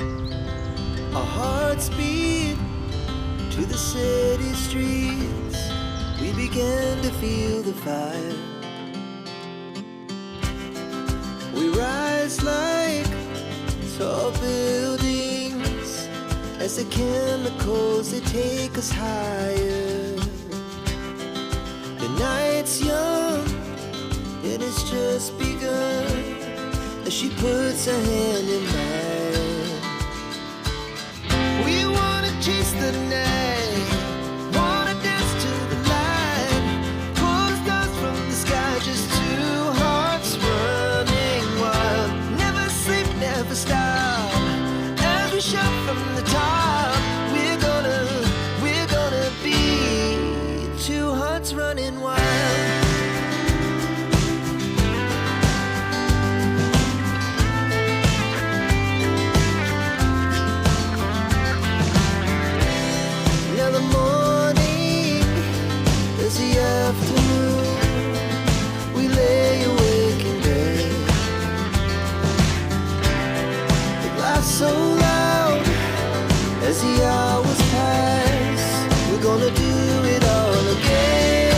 Our hearts beat to the city streets. We began to feel the fire. We rise like tall buildings as the chemicals, they take us higher. The night's young and it's just begun as she puts her hand in mine. We wanna chase the night, wanna dance to the light, pull stars from the sky, just two hearts running wild. Never sleep, never stop, as we shout from the top. We're gonna be two hearts running wild. Afternoon, we lay awake in bed. The laugh so loud as the hours pass. We're gonna do it all again.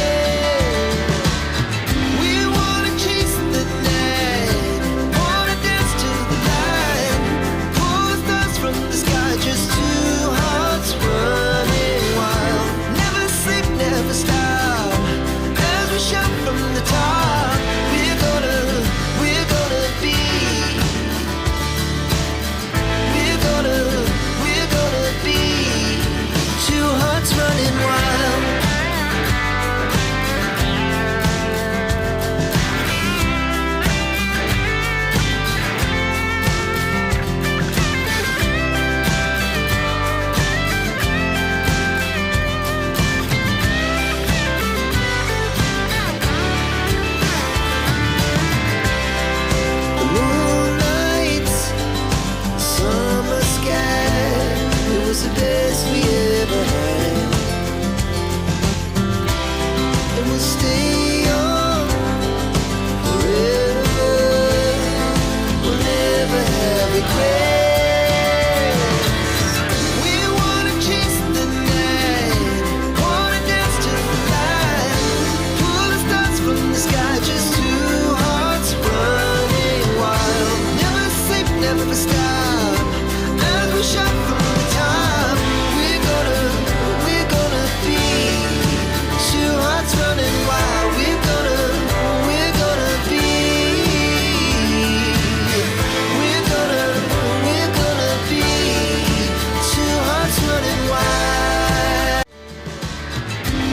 We wanna chase the night, wanna dance to the light, pull stars from the sky, just two hearts running wild. Never sleep, never stop, shout from the top. We're gonna be, we're gonna be two hearts running wild. The best we ever had, and we'll stay on forever. We'll never have regrets. We wanna chase the night, wanna dance to the light, pull the stars from the sky, just two hearts running wild. Never sleep, never stop, as we shout from the top. Running wild, we're gonna be, we're gonna be two hearts running wild.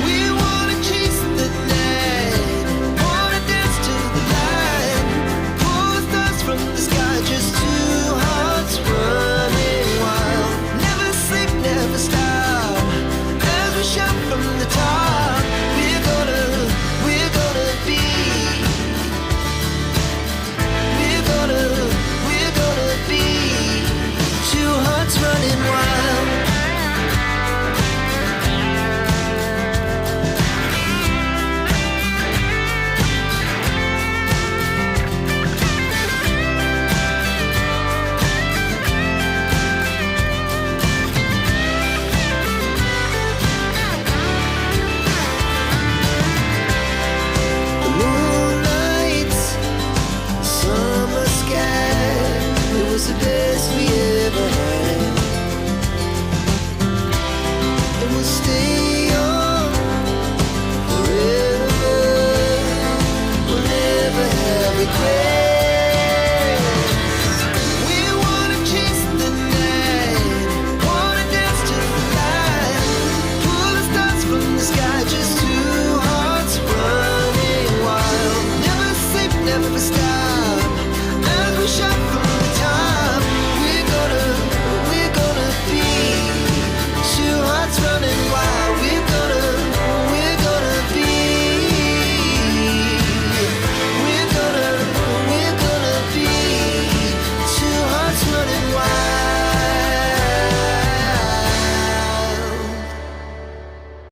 We wanna chase the night, wanna dance to the light, pull stars from the sky, just two hearts running wild. Never sleep, never stop, as we shout from the top. Running wild. The moonlight, summer sky, it was the best we ever had. Stay on forever. We'll never have regrets. We wanna chase the night, wanna dance to the light, pull the stars from the sky, just two hearts running wild. Never sleep, never stop.